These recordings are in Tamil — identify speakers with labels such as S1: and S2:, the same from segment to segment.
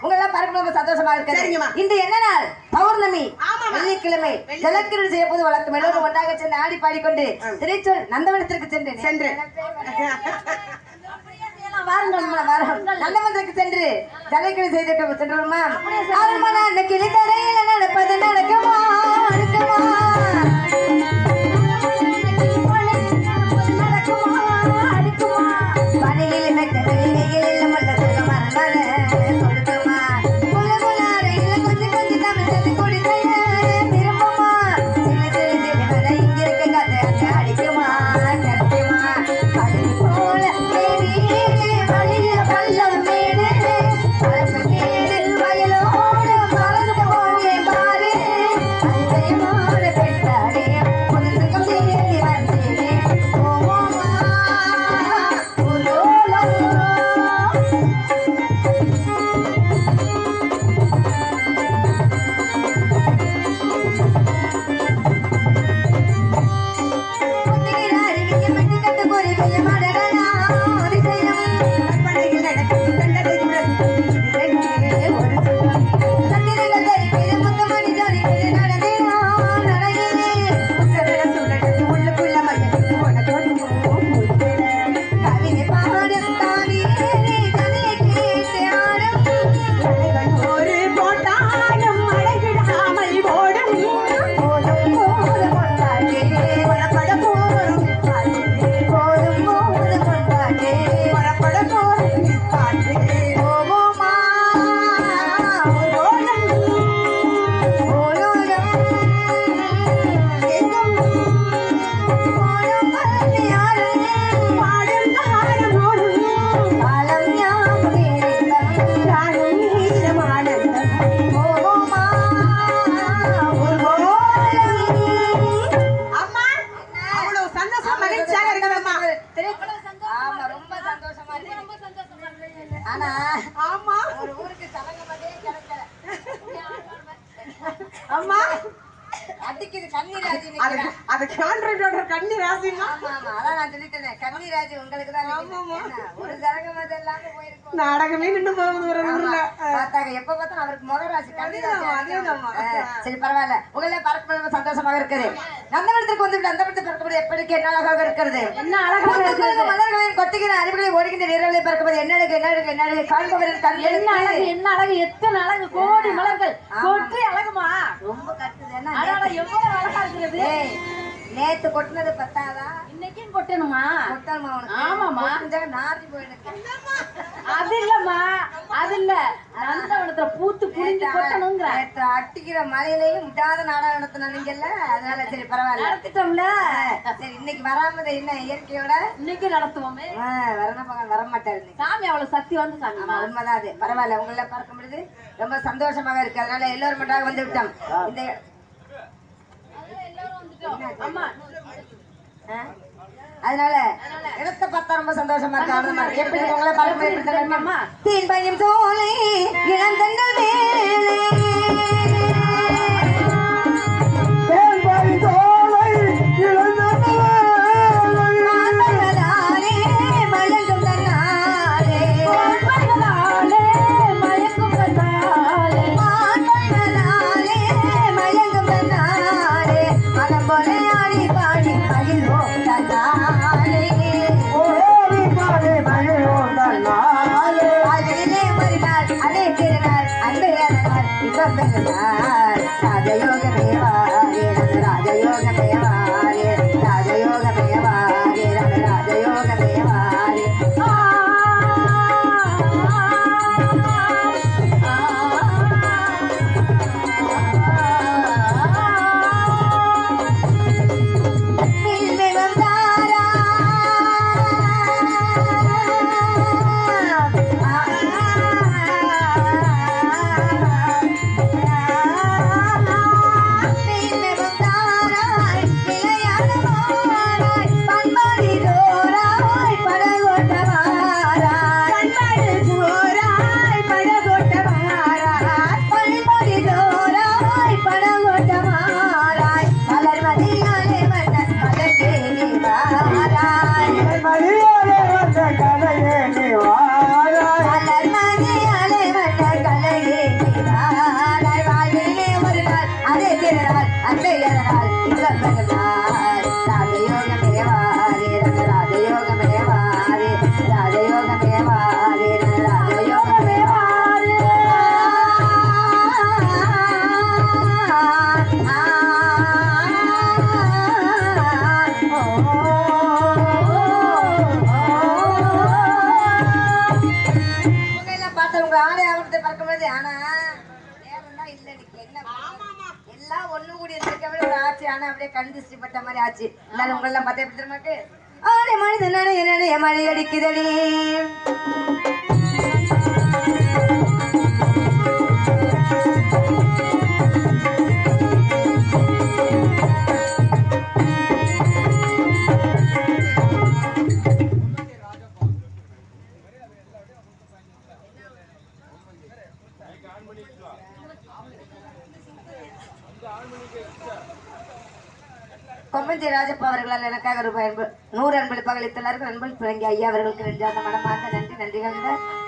S1: உங்க எல்லாம் பார்க்க சந்தோஷமா இருக்கு. இன்று என்ன நாள்? பௌர்ணமி, வெள்ளிக்கிழமை. ஜலக்கிரீடை செய்ய போது வழக்கம் எல்லோரும் ஒன்றாக சென்று ஆடி பாடிக்கொண்டு திருச்சூர் நந்தவனத்திற்கு சென்று நல்லவர்களுக்கு சென்று ஜலக்கிரீடை செய்துட்டு சென்றோமா? கிளி தரையில் நடப்பது நடக்குமா நாடகமே நின்று எப்ப பார்த்தா அவருக்கு முகராசி சரி பரவாயில்ல. உங்களே பார்க்க சந்தோஷமாக இருக்குது. நந்தவனத்திற்கு வந்து நந்தவனத்தை பார்க்கும்போது எப்படி என்ன அழகாக இருக்கிறது. என்ன அழகாக இருக்கிறது. மலர்களின் கொட்டுகிற அறிவுகளை ஓடுகின்ற இரவுகளை பார்க்கும்போது என்ன அழகு என்ன அழகு என்ன அழகு காண்பவரின் கண் என்ன அழகு என்ன அழகு எத்தனை அழகு கோடி மலர்கள் கொட்டி அழகுமா ரொம்ப கட்டுது. எவ்வளவு அழகா இருக்கிறது. நேத்து கொட்டினது பத்தாதா? இன்னைக்கும் கொட்டணுமா? கொட்டணுமா? ஆமாமா. நாரி போயிருக்கு. அது இல்லம்மா, அது இல்ல. நந்தவனத்துல பூத்து புரிஞ்சு கொட்டணுங்கிற அட்டிக்கிற மலையிலையும் விடாத நாடகம் நடத்தினீங்கல்ல, அதனால சரி பரவாயில்ல நடத்திட்டோம்ல. சரி இன்னைக்கு வராமத என்ன இயற்கையோட இன்னைக்கு நடத்துவோமே. வர மாட்டாரு சாமி, அவ்வளவு சக்தி வந்து சாமி. உண்மைதான் அது. பரவாயில்ல. உங்களை பார்க்க முடியுது, ரொம்ப சந்தோஷமாக இருக்கு. அதனால எல்லாரும் மட்டும் வந்து விட்டோம். இந்த அதனால இடத்தை பார்த்தா ரொம்ப சந்தோஷமா இருக்கு. எப்படி உங்களை பார்க்க தீன் பையன் சோலை இளந்தங்கள் மேலே அவர்கிட்ட பறக்க முடியாது. ஆனா நேரம் தான் இல்ல. என்ன எல்லாம் ஒண்ணு கூடி இருக்க ஒரு ஆச்சு. ஆனா அப்படியே கண் திருஷ்டி பட்ட மாதிரி ஆச்சு. எல்லாரும் உங்க எல்லாம் பார்த்தே எப்படி தெரியுமாக்கு ஆடை மனிதனான என்ன மழை அடிக்குதடி. கொம்பஞ்சி ராஜப்பா அவர்களால் எனக்காக ரூபாய் 100 அன்பளிப்பாக அளித்துள்ளார்கள். அன்பளிப்பு வழங்கிய ஐயா அவர்களுக்கு நெஞ்சார்ந்த மனமார்ந்த நன்றி. நன்றிகள்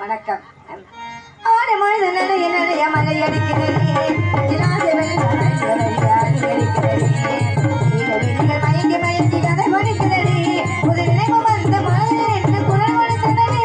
S1: வணக்கம். ஆடை மனிதனான என்ன மழை அடிக்குதடி. மயங்கி மயங்கி கதை படிக்குதடி. புது நினைவு வந்த மழை என்று குரல் கொடுத்ததடி.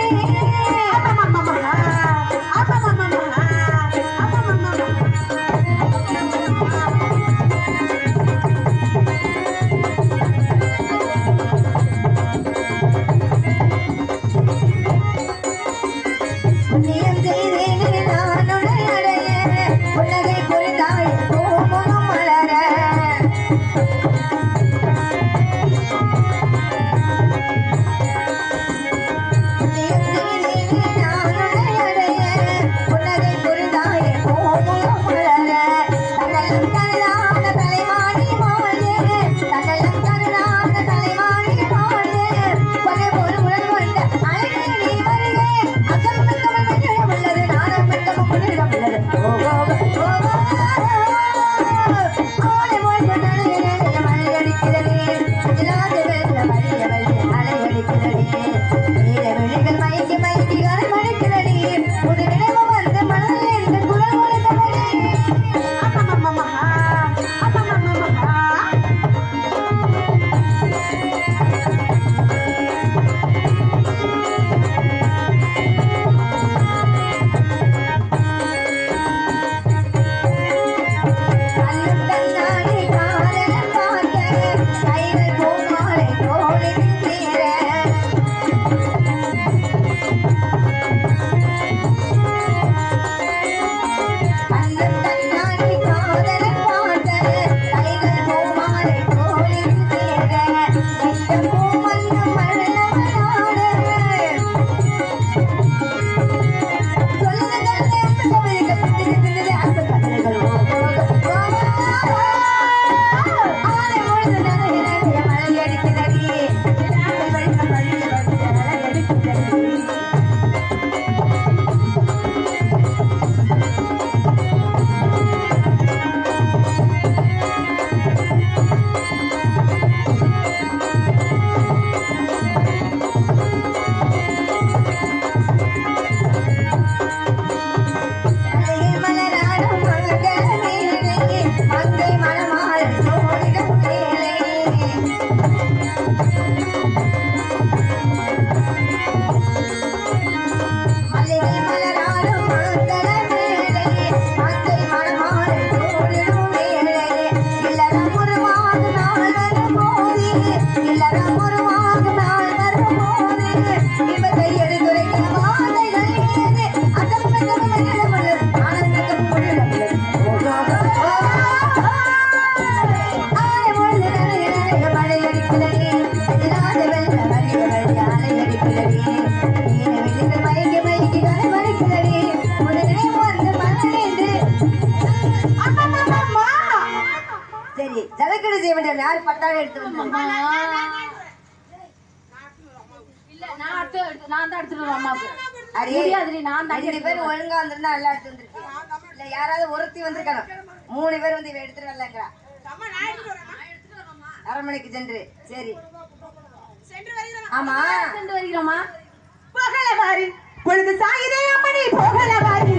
S1: யார் பட்டாளம் எடுத்து வந்து நான் தான் எடுத்துட்டு அம்மாவுக்கு அடியே நான் 2 பேர் ஒழுங்கா வந்திருந்தா நல்லா எடுத்து வந்திருக்கேன். இல்ல யாராவது ஒருத்தி வந்திருக்கணும். 3 பேர் வந்து எடுத்துட்டு வரலங்கிறா. அரண்மனைக்கு சென்று சரி ஆமா சென்று வருகிறோமா. போகல பாரு பொழுது சாயிரே அம்மணி போகல பாரு.